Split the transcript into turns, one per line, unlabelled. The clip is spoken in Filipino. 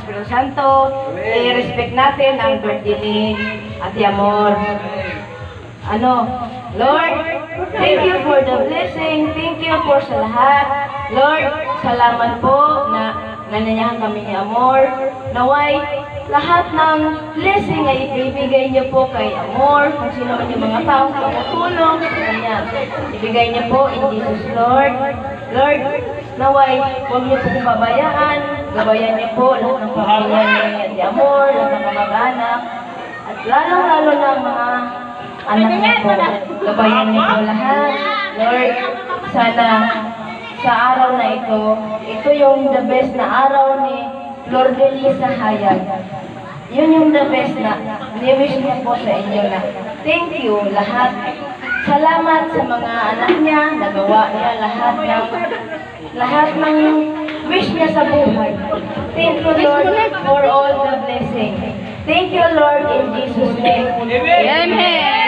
Espiritu Santo. I-respect natin ang birthday ni Ate Amor. Lord, thank you for the blessing. Thank you for sa lahat. Lord, salamat po na nananyahan kami ni Amor. Naway, lahat ng blessing ay ibigay niyo po kay Amor. Kung sino man yung mga tao tumutulong sa kanya. Ibigay niyo po in Jesus, Lord. Lord, naway, huwag niyo po kong babayaan. Gabayan niyo po lahat ng pamilya ni Ate Amor, lahat ng kamag-anak. At lalong-lalo na ang mga anak niyo po. Gabayan niyo po lahat. Lord, sana sa araw na ito yung the best na araw ni Lord Elisa Hayag. Yun yung the best na ni-wish niya po sa inyo na thank you lahat. Salamat sa mga anak niya, nagawa niya lahat ng wish niya sa buhay. Thank you Lord for all the blessing. Thank you Lord in Jesus' name.
Amen.